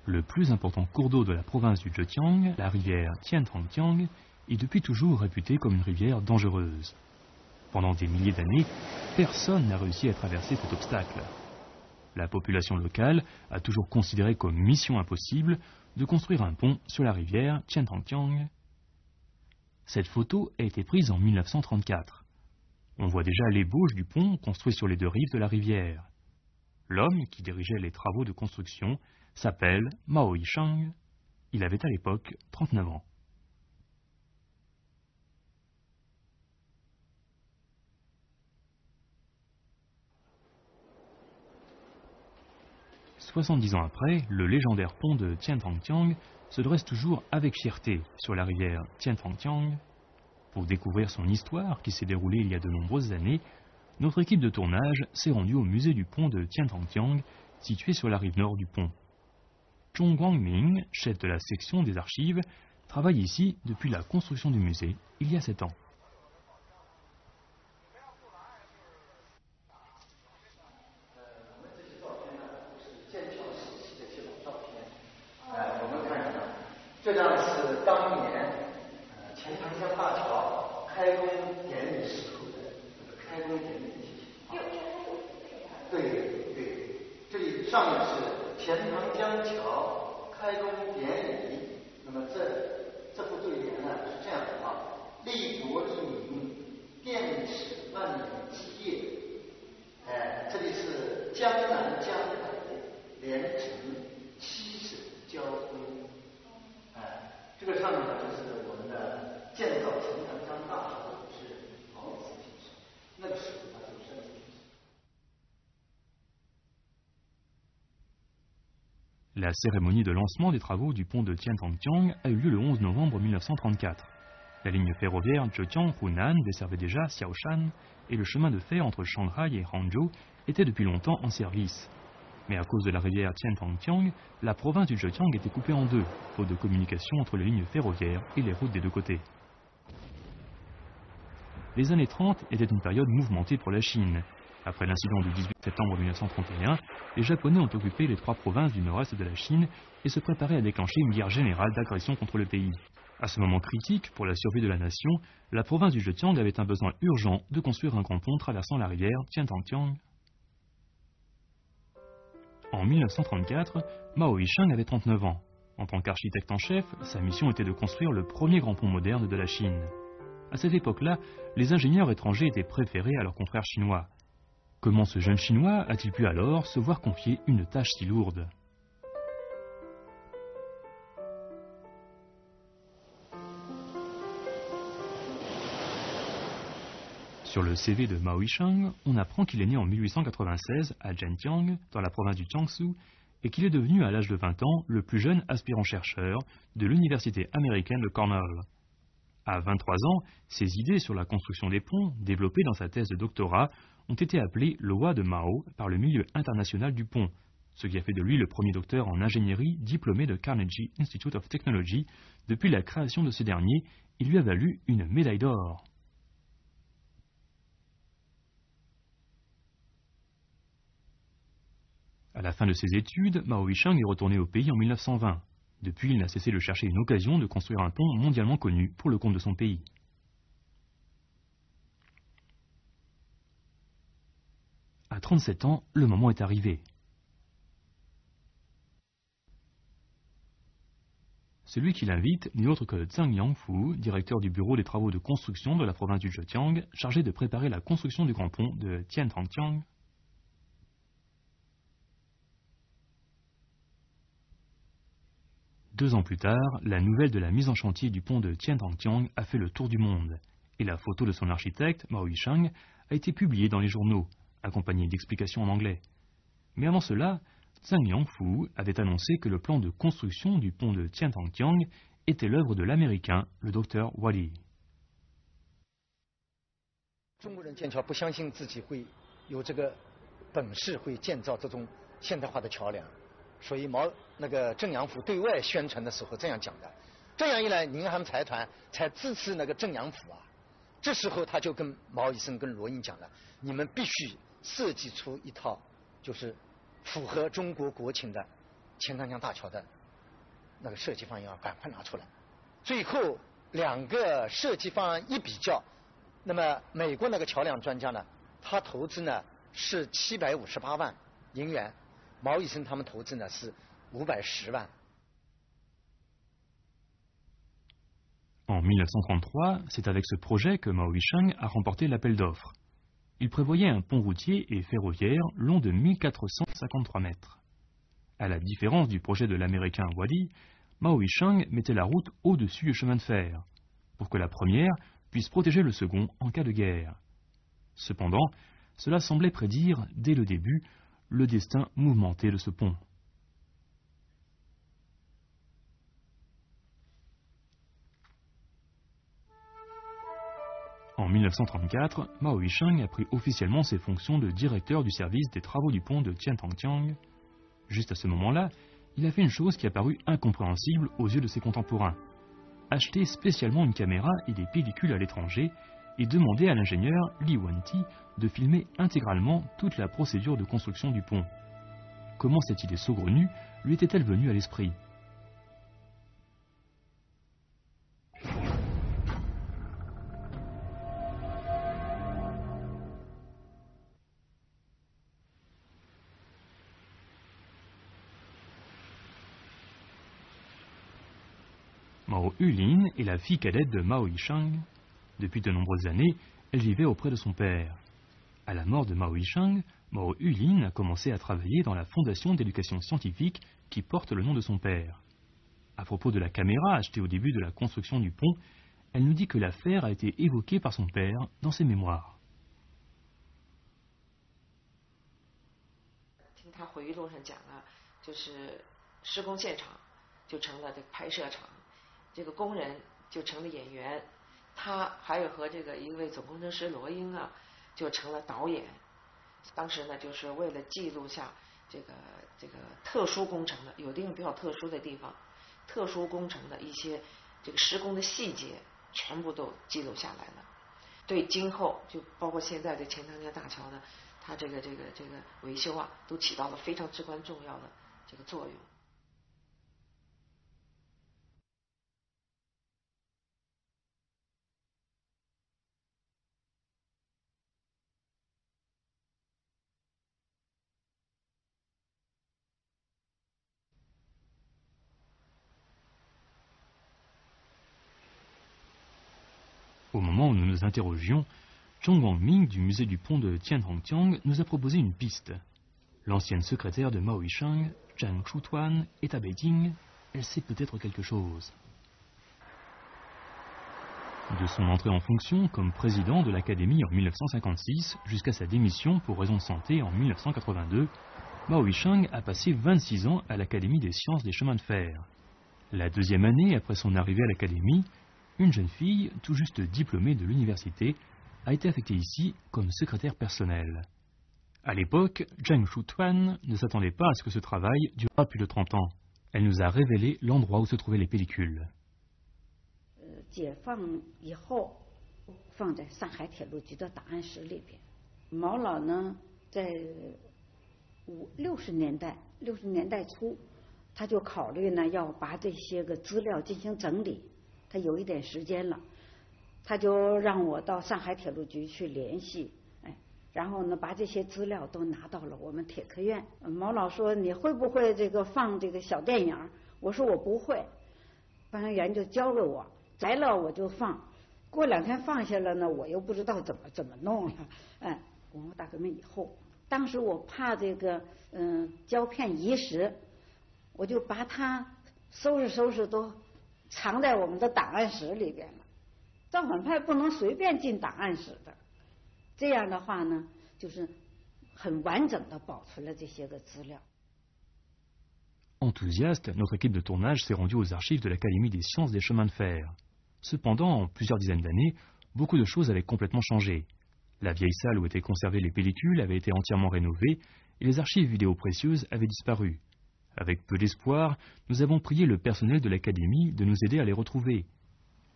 Le plus important cours d'eau de la province du Zhejiang, la rivière Tiantangjiang, est depuis toujours réputée comme une rivière dangereuse. Pendant des milliers d'années, personne n'a réussi à traverser cet obstacle. La population locale a toujours considéré comme mission impossible de construire un pont sur la rivière Tiantangjiang. Cette photo a été prise en 1934. On voit déjà l'ébauche du pont construit sur les deux rives de la rivière. L'homme qui dirigeait les travaux de construction s'appelle Mao Yisheng. Il avait à l'époque 39 ans. « 70 ans après, le légendaire pont de Tiantangjiang se dresse toujours avec fierté sur la rivière Tiantangjiang. Pour découvrir son histoire qui s'est déroulée il y a de nombreuses années, notre équipe de tournage s'est rendue au musée du pont de Tiantangjiang, situé sur la rive nord du pont. Zhong Guangming, chef de la section des archives, travaille ici depuis la construction du musée il y a 7 ans. La cérémonie de lancement des travaux du pont de Tiantangjiang a eu lieu le 11 novembre 1934. La ligne ferroviaire Zhejiang-Hunan desservait déjà Xiaoshan et le chemin de fer entre Shanghai et Hangzhou était depuis longtemps en service. Mais à cause de la rivière Tiantangjiang, la province du Zhejiang était coupée en deux, faute de communication entre les lignes ferroviaires et les routes des deux côtés. Les années 30 étaient une période mouvementée pour la Chine. Après l'incident du 18 septembre 1931, les Japonais ont occupé les 3 provinces du nord-est de la Chine et se préparaient à déclencher une guerre générale d'agression contre le pays. À ce moment critique pour la survie de la nation, la province du Zhejiang avait un besoin urgent de construire un grand pont traversant la rivière Tiantangjiang. En 1934, Mao Yisheng avait 39 ans. En tant qu'architecte en chef, sa mission était de construire le premier grand pont moderne de la Chine. À cette époque-là, les ingénieurs étrangers étaient préférés à leurs confrères chinois. Comment ce jeune Chinois a-t-il pu alors se voir confier une tâche si lourde ? Sur le CV de Mao Yisheng, on apprend qu'il est né en 1896 à Zhenjiang, dans la province du Jiangsu, et qu'il est devenu à l'âge de 20 ans le plus jeune aspirant-chercheur de l'université américaine de Cornell. À 23 ans, ses idées sur la construction des ponts, développées dans sa thèse de doctorat, ont été appelées lois de Mao par le milieu international du pont, ce qui a fait de lui le premier docteur en ingénierie diplômé de Carnegie Institute of Technology. Depuis la création de ce dernier, il lui a valu une médaille d'or. À la fin de ses études, Mao Yisheng est retourné au pays en 1920. Depuis, il n'a cessé de chercher une occasion de construire un pont mondialement connu pour le compte de son pays. À 37 ans, le moment est arrivé. Celui qui l'invite n'est autre que Zhang Yangfu, directeur du bureau des travaux de construction de la province du Zhejiang, chargé de préparer la construction du grand pont de Tiantangjiang. Deux ans plus tard, la nouvelle de la mise en chantier du pont de Tiantangjiang a fait le tour du monde, et la photo de son architecte, Mao Yisheng, a été publiée dans les journaux, accompagnée d'explications en anglais. Mais avant cela, Zhang Yangfu avait annoncé que le plan de construction du pont de Tiantangjiang était l'œuvre de l'Américain, le docteur Wally. 中国人建桥不相信自己会有这个本事会建造这种现代化的桥梁，所以郑阳府对外宣传的时候这样讲的。这样一来，宁汉财团才支持那个郑阳府啊。这时候他就跟毛医生跟罗英讲了，你们必须设计出一套就是符合中国国情的钱塘江大桥的那个设计方案要赶快拿出来。最后两个设计方案一比较，那么美国那个桥梁专家呢，他投资呢是758万银元，毛医生他们投资呢是510万。En 1933, c'est avec ce projet que Mao Yicheng a remporté l'appel d'offres. Il prévoyait un pont routier et ferroviaire long de 1453 mètres. À la différence du projet de l'américain Wadi, Mao Yicheng mettait la route au-dessus du chemin de fer, pour que la première puisse protéger le second en cas de guerre. Cependant, cela semblait prédire, dès le début, le destin mouvementé de ce pont. En 1934, Mao Yicheng a pris officiellement ses fonctions de directeur du service des travaux du pont de Tiantongjiang. Juste à ce moment-là, il a fait une chose qui a paru incompréhensible aux yeux de ses contemporains. Acheter spécialement une caméra et des pellicules à l'étranger et demander à l'ingénieur Li Wenti de filmer intégralement toute la procédure de construction du pont. Comment cette idée saugrenue lui était-elle venue à l'esprit ? Mao Yulin est la fille cadette de Mao Yicheng. Depuis de nombreuses années, elle vivait auprès de son père. À la mort de Mao Yicheng, Mao Yulin a commencé à travailler dans la fondation d'éducation scientifique qui porte le nom de son père. À propos de la caméra achetée au début de la construction du pont, elle nous dit que l'affaire a été évoquée par son père dans ses mémoires. 听他回忆录上讲了，就是施工现场就成了这个拍摄场，这个工人就成了演员，他还有和这个一位总工程师罗英啊，就成了导演。当时呢，就是为了记录下这个特殊工程的，有地方比较特殊的地方，特殊工程的一些这个施工的细节，全部都记录下来了。对今后就包括现在的钱塘江大桥呢，它这个维修啊，都起到了非常至关重要的这个作用。Au moment où nous nous interrogions, Zhong Guangming du musée du pont de Tianhongjiang nous a proposé une piste. L'ancienne secrétaire de Mao Yicheng, Zhang Shutuan, est à Beijing. Elle sait peut-être quelque chose. De son entrée en fonction comme président de l'Académie en 1956 jusqu'à sa démission pour raison de santé en 1982, Mao Yicheng a passé 26 ans à l'Académie des sciences des chemins de fer. La deuxième année après son arrivée à l'Académie, une jeune fille, tout juste diplômée de l'université, a été affectée ici comme secrétaire personnelle. À l'époque, Zhang Shutuan ne s'attendait pas à ce que ce travail durera plus de 30 ans. Elle nous a révélé l'endroit où se trouvaient les pellicules. 解放以后放在上海铁路局的档案室里边。毛老呢，在60年代初，他就考虑呢要把这些个资料进行整理。他有一点时间了，他就让我到上海铁路局去联系，然后呢把这些资料都拿到了我们铁科院。毛老说你会不会这个放这个小电影？我说我不会，放映员就教给我，摘了我就放，过2天放下了呢，我又不知道怎么弄了。文化大革命以后，当时我怕这个胶片遗失，我就把它收拾都藏在我们的档案室里边了。造反派不能随便进档案室的，这样的话呢，就是很完整的保存了这些个资料。Enthousiaste, notre équipe de tournage s'est rendue aux archives de l'Académie des sciences des chemins de fer. Cependant, en plusieurs dizaines d'années, beaucoup de choses avaient complètement changé. La vieille salle où étaient conservées les pellicules avait été entièrement rénovée et les archives vidéo précieuses avaient disparu. Avec peu d'espoir, nous avons prié le personnel de l'Académie de nous aider à les retrouver.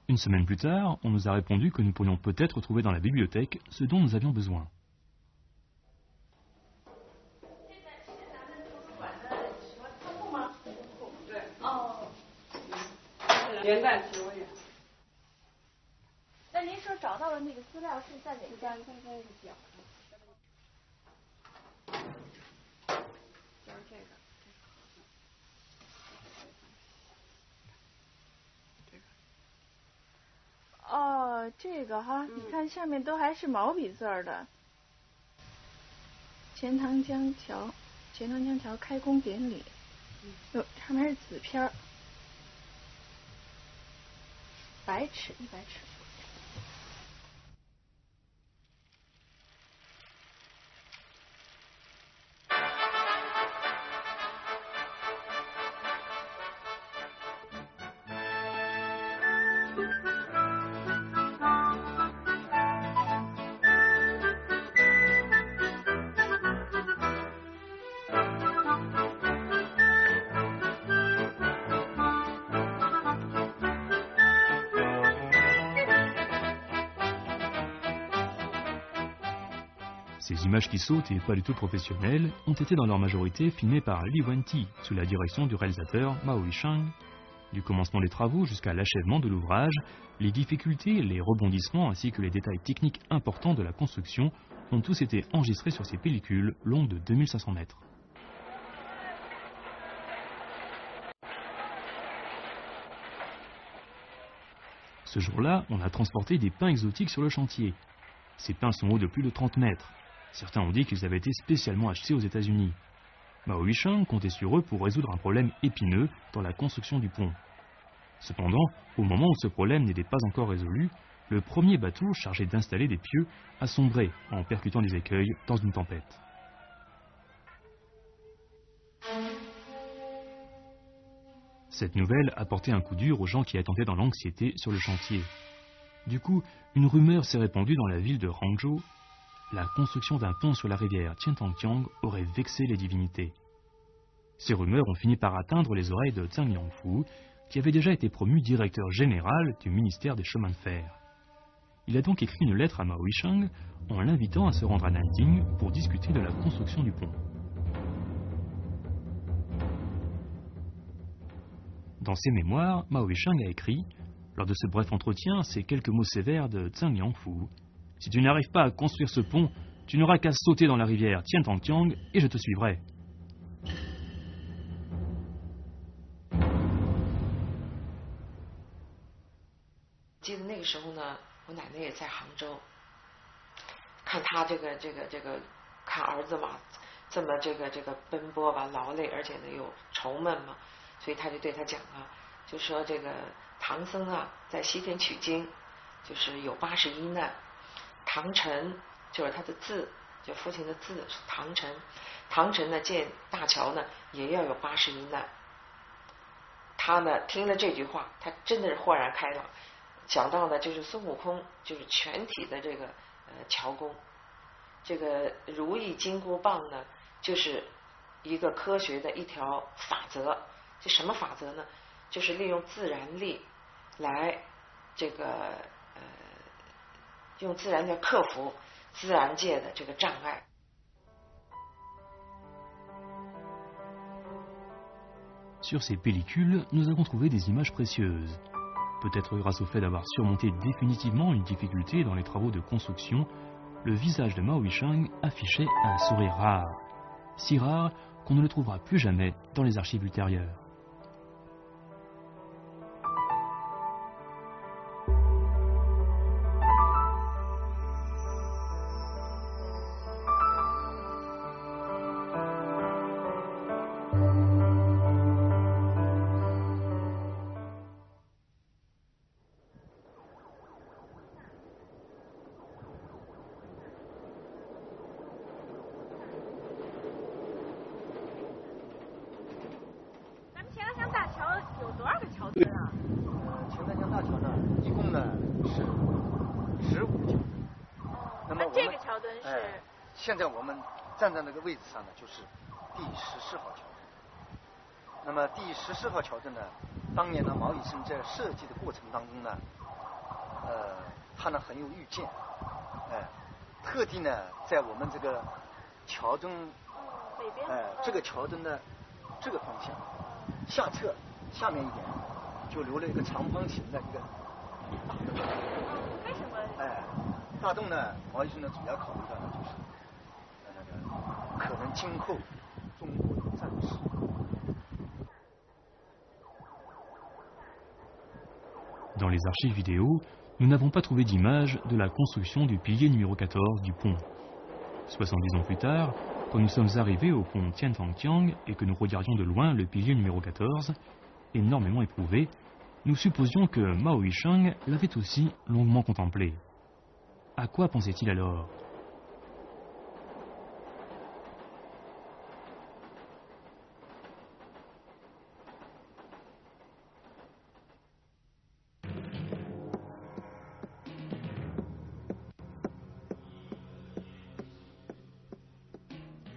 Une semaine plus tard, on nous a répondu que nous pourrions peut-être trouver dans la bibliothèque ce dont nous avions besoin. 元旦期我也。那您说找到的那个资料是在哪个家？在这个表上。就是这个。哦，这个哈，你看下面都还是毛笔字的。钱塘江桥开工典礼。哟，上面是纸片儿。100尺。Ces images qui sautent et pas du tout professionnelles ont été dans leur majorité filmées par Li Wenqi sous la direction du réalisateur Mao Yichang. Du commencement des travaux jusqu'à l'achèvement de l'ouvrage, les difficultés, les rebondissements ainsi que les détails techniques importants de la construction ont tous été enregistrés sur ces pellicules longues de 2500 mètres. Ce jour-là, on a transporté des pins exotiques sur le chantier. Ces pins sont hauts de plus de 30 mètres. Certains ont dit qu'ils avaient été spécialement achetés aux États-Unis. Mao Yichang comptait sur eux pour résoudre un problème épineux dans la construction du pont. Cependant, au moment où ce problème n'était pas encore résolu, le premier bateau chargé d'installer des pieux a sombré en percutant des écueils dans une tempête. Cette nouvelle a porté un coup dur aux gens qui attendaient dans l'anxiété sur le chantier. Du coup, une rumeur s'est répandue dans la ville de Hangzhou. La construction d'un pont sur la rivière Qiantangjiang aurait vexé les divinités. Ces rumeurs ont fini par atteindre les oreilles de Zhang Yangfu, qui avait déjà été promu directeur général du ministère des chemins de fer. Il a donc écrit une lettre à Mao Yichang en l'invitant à se rendre à Nanjing pour discuter de la construction du pont. Dans ses mémoires, Mao Yichang a écrit, lors de ce bref entretien, ces quelques mots sévères de Zhang Yangfu. Si tu n'arrives pas à construire ce pont, tu n'auras qu'à sauter dans la rivière Qiantangjiang et je te suivrai. 记得那个时候呢，我奶奶也在杭州，看他这个看儿子嘛，这么这个奔波吧，劳累，而且呢又愁闷嘛，所以他就对他讲啊，就说这个唐僧啊在西天取经，就是有81难。唐臣就是他的字，就父亲的字是唐臣。唐臣呢建大桥呢也要有81难。他呢听了这句话，他真的是豁然开朗，讲到呢就是孙悟空就是全体的这个桥工，这个如意金箍棒呢就是一个科学的一条法则。这什么法则呢？就是利用自然力来这个用自然的克服自然界的这个障碍。Sur ces pellicules, nous avons trouvé des images précieuses. Peut-être grâce au fait d'avoir surmonté définitivement une difficulté dans les travaux de construction, le visage de Mao Yichang affichait un sourire rare. Si rare qu'on ne le trouvera plus jamais dans les archives ultérieures.现在我们站在那个位置上呢，就是第14号桥墩。那么第14号桥墩呢，当年呢毛以生在设计的过程当中呢，他呢很有预见，特地呢在我们这个桥墩，这个桥墩的这个方向下侧下面一点，就留了一个长方形的一个大的洞。为什么？大洞呢，毛医生呢主要考虑到呢就是那个可能今后中国的战事。Dans les archives vidéo, nous n'avons pas trouvé d'image de la construction du pilier numéro 14 du pont. 70 ans plus tard, quand nous sommes arrivés au pont Tianfangjiang et que nous regardions de loin le pilier numéro 14, énormément éprouvé, nous supposions que Mao Yicheng l'avait aussi longuement contemplé. À quoi pensait-il alors?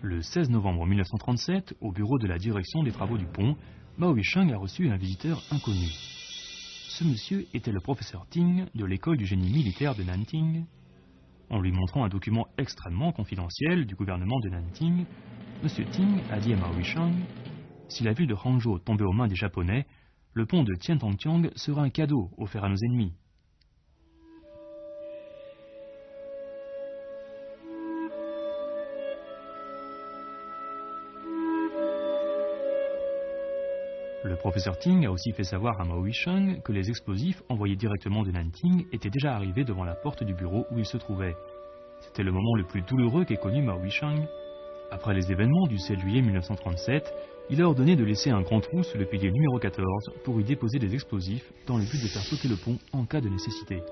Le 16 novembre 1937, au bureau de la direction des travaux du pont, Mao Yicheng a reçu un visiteur inconnu. Ce monsieur était le professeur Ting de l'école du génie militaire de Nanting. En lui montrant un document extrêmement confidentiel du gouvernement de Nanting, M. Ting a dit à Mao Yicheng « Si la ville de Hangzhou tombait aux mains des Japonais, le pont de Tianfangjiang sera un cadeau offert à nos ennemis. » Le professeur Ting a aussi fait savoir à Mao Yicheng que les explosifs envoyés directement de Nanting étaient déjà arrivés devant la porte du bureau où il se trouvait. C'était le moment le plus douloureux qu'ait connu Mao Yicheng. Après les événements du 7 juillet 1937, il a ordonné de laisser un grand trou sous le pilier numéro 14 pour y déposer des explosifs dans le but de faire sauter le pont en cas de nécessité.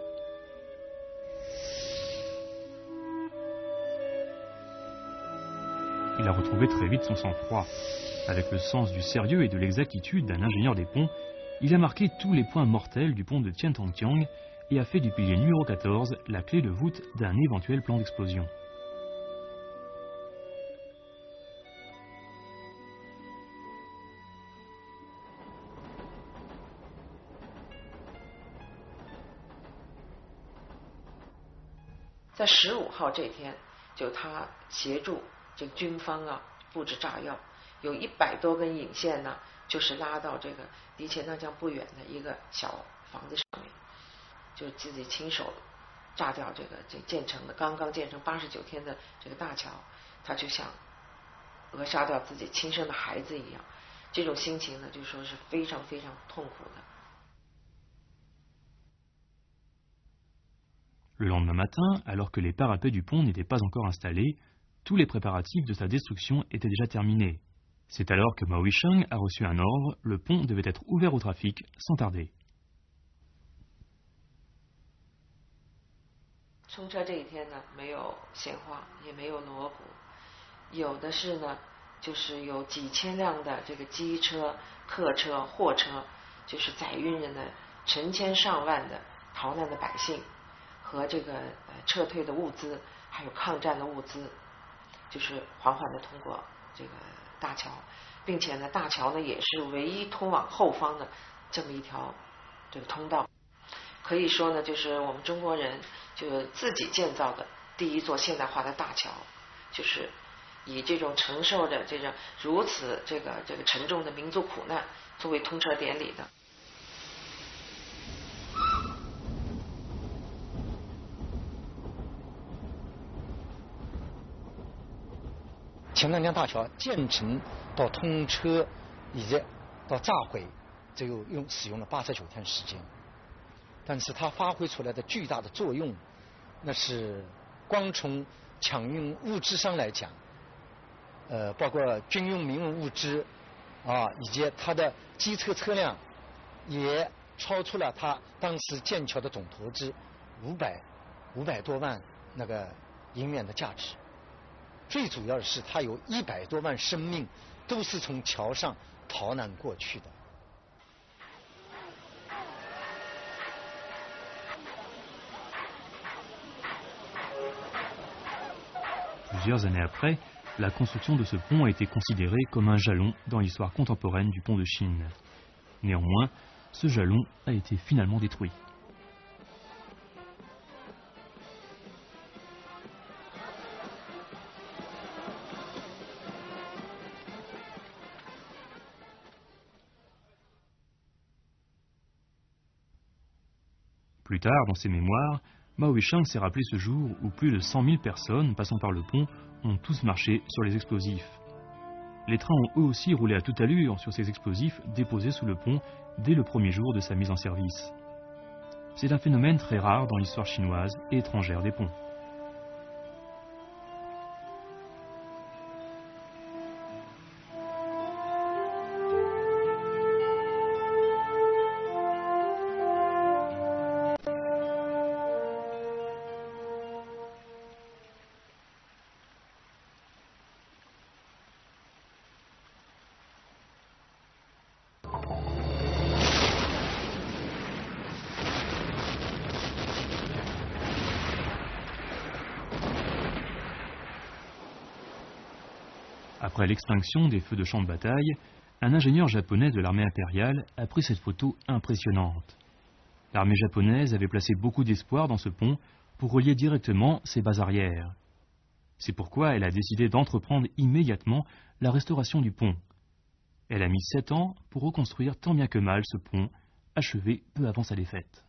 Il a retrouvé très vite son sang-froid. Avec le sens du sérieux et de l'exactitude d'un ingénieur des ponts, il a marqué tous les points mortels du pont de Tianfangjiang et a fait du pilier numéro 14 la clé de voûte d'un éventuel plan d'explosion. Dans 15号这天，就他协助这个军方布置炸药，有100多根引线呢，就是拉到这个离钱塘江不远的一个小房子上面，就自己亲手炸掉这建成的刚刚建成89天的这个大桥，他就像扼杀掉自己亲生的孩子一样，这种心情呢，就说是非常非常痛苦的。Le lendemain matin, alors que les parapets du pont n'étaient pas encore installés, tous les préparatifs de sa destruction étaient déjà terminés. C'est alors que Mao Yicheng a reçu un ordre, le pont devait être ouvert au trafic sans tarder. 通车这一天呢，没有鲜花，也没有锣鼓，有的是呢，就是有几千辆的这个机车、客车、货车，就是载运着呢成千上万的逃难的百姓和这个撤退的物资，还有抗战的物资，就是缓缓的通过这个大桥，并且呢，大桥呢也是唯一通往后方的这么一条这个通道。可以说呢，就是我们中国人就自己建造的第一座现代化的大桥，就是以这种承受着这种如此这个沉重的民族苦难作为通车典礼的。钱塘江大桥建成到通车以及到炸毁，只有使用了89天时间。但是它发挥出来的巨大的作用，那是光从抢运物资上来讲，包括军用民用物资以及它的机车车辆，也超出了它当时建桥的总投资500多万那个银元的价值。最主要的是，它有100多万生命都是从桥上逃难过去的。Plusieurs années après, la construction de ce pont a été considérée comme un jalon dans l'histoire contemporaine du pont de Chine. Néanmoins, ce jalon a été finalement détruit. Plus tard, dans ses mémoires, Mao Weichang s'est rappelé ce jour où plus de 100 000 personnes passant par le pont ont tous marché sur les explosifs. Les trains ont eux aussi roulé à toute allure sur ces explosifs déposés sous le pont dès le premier jour de sa mise en service. C'est un phénomène très rare dans l'histoire chinoise et étrangère des ponts. Après l'extinction des feux de champ de bataille, un ingénieur japonais de l'armée impériale a pris cette photo impressionnante. L'armée japonaise avait placé beaucoup d'espoir dans ce pont pour relier directement ses bases arrières. C'est pourquoi elle a décidé d'entreprendre immédiatement la restauration du pont. Elle a mis 7 ans pour reconstruire tant bien que mal ce pont, achevé peu avant sa défaite.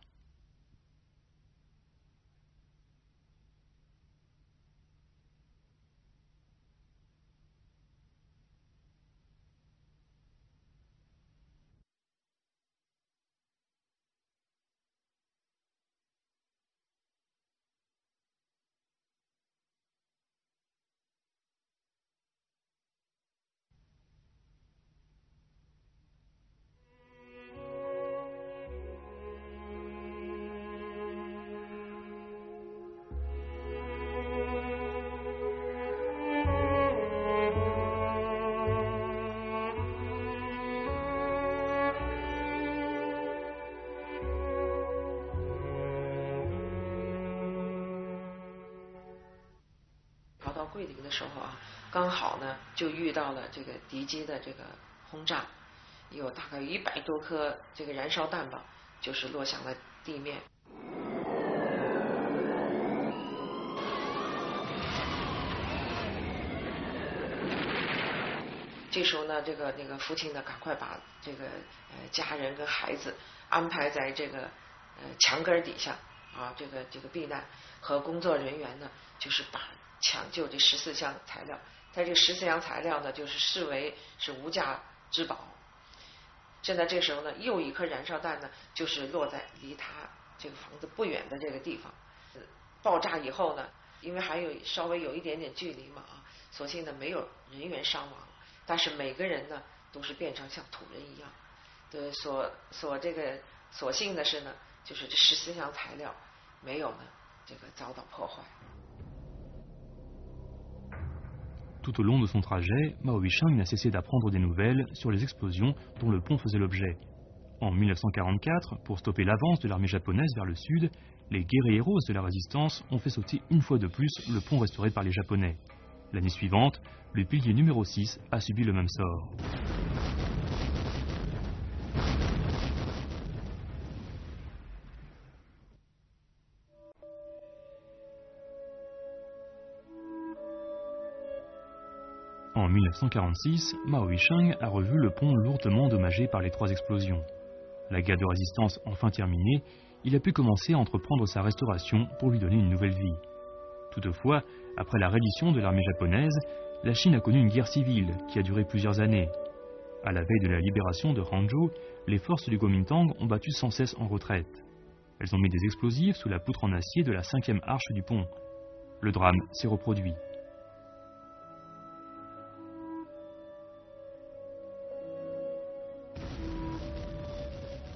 桂林的时候啊，刚好呢就遇到了这个敌机的这个轰炸，有大概100多颗这个燃烧弹吧，就是落向了地面。这时候呢，那个父亲呢，赶快把这个家人跟孩子安排在这个墙根底下啊，这个避难，和工作人员呢，就是把抢救这14箱材料。在这14箱材料呢，就是视为是无价之宝。现在这时候呢，又一颗燃烧弹呢，就是落在离他这个房子不远的这个地方。爆炸以后呢，因为还有稍微有一点点距离嘛啊，所幸呢没有人员伤亡，但是每个人呢都是变成像土人一样。对，所幸的是呢，就是这14箱材料没有呢这个遭到破坏。Tout au long de son trajet, Mao Weichang n'a cessé d'apprendre des nouvelles sur les explosions dont le pont faisait l'objet. En 1944, pour stopper l'avance de l'armée japonaise vers le sud, les guerrilleros de la résistance ont fait sauter une fois de plus le pont restauré par les Japonais. L'année suivante, le pilier numéro 6 a subi le même sort. En 1946, Mao Weichang a revu le pont lourdement endommagé par les 3 explosions. La guerre de résistance enfin terminée, il a pu commencer à entreprendre sa restauration pour lui donner une nouvelle vie. Toutefois, après la reddition de l'armée japonaise, la Chine a connu une guerre civile qui a duré plusieurs années. À la veille de la libération de Hangzhou, les forces du Kuomintang ont battu sans cesse en retraite. Elles ont mis des explosifs sous la poutre en acier de la 5e arche du pont. Le drame s'est reproduit.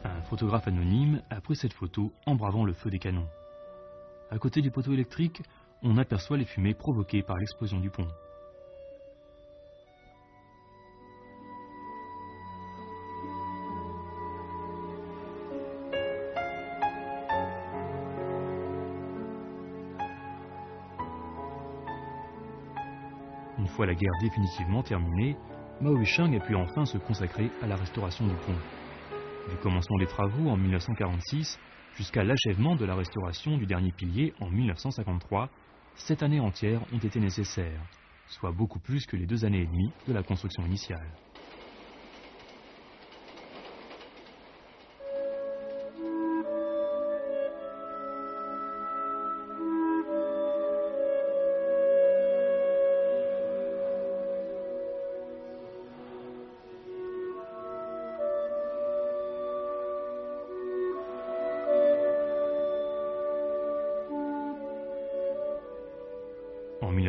Un photographe anonyme a pris cette photo en bravant le feu des canons. À côté du poteau électrique, on aperçoit les fumées provoquées par l'explosion du pont. Une fois la guerre définitivement terminée, Mao Weichang a pu enfin se consacrer à la restauration du pont. Du commencement des travaux en 1946 jusqu'à l'achèvement de la restauration du dernier pilier en 1953, 7 années entières ont été nécessaires, soit beaucoup plus que les 2 années et demie de la construction initiale.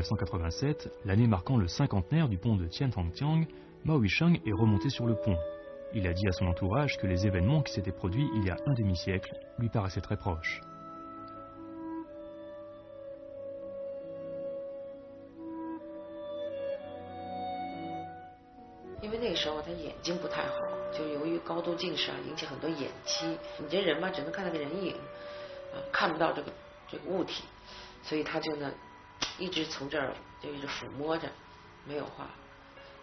1987, l'année marquant le cinquantenaire du pont de Tiantongjiang, Mao Huisheng est remonté sur le pont. Il a dit à son entourage que les événements qui s'étaient produits il y a un demi-siècle lui paraissaient très proches.因为那个时候他眼睛不太好，就由于高度近视啊，引起很多眼疾。你这人嘛，只能看到个人影，看不到这个物体，所以他就呢一直从这儿就一直抚摸着，没有话，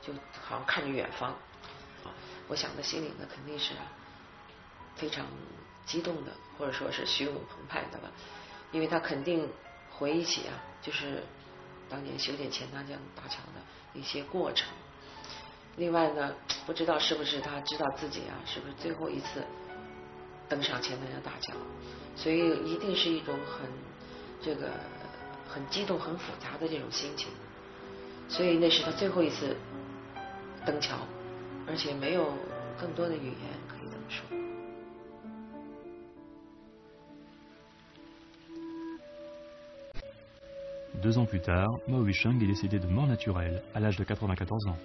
就好像看着远方。我想他心里呢肯定是非常激动的，或者说是汹涌澎湃的了，因为他肯定回忆起就是当年修建钱塘江大桥的一些过程。另外呢，不知道是不是他知道自己是不是最后一次登上钱塘江大桥，所以一定是一种很激动、很复杂的这种心情。所以那是他最后一次登桥，而且没有更多的语言可以这么说。2 ans plus tard, Mao Huisheng est décédé de mort naturelle à l'âge de 94 ans.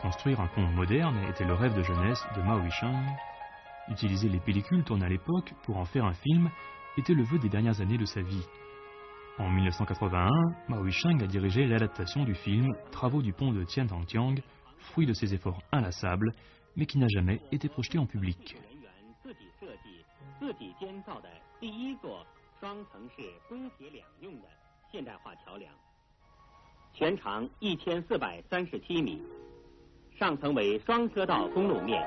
Construire un pont moderne était le rêve de jeunesse de Mao Huisheng. Utiliser les pellicules tournées à l'époque pour en faire un film était le vœu des dernières années de sa vie. En 1981, Mao Huisheng a dirigé l'adaptation du film Travaux du pont de Tiantongjiang, fruit de ses efforts inlassables, mais qui n'a jamais été projeté en public. « 上层为双车道公路面，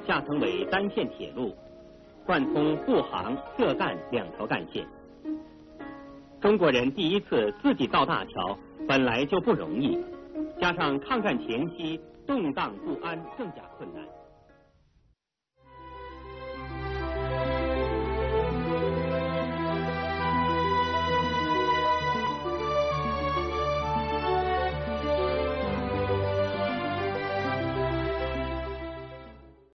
下层为单线铁路，贯通沪杭、浙赣2条干线。中国人第一次自己造大桥，本来就不容易，加上抗战前夕动荡不安，更加困难。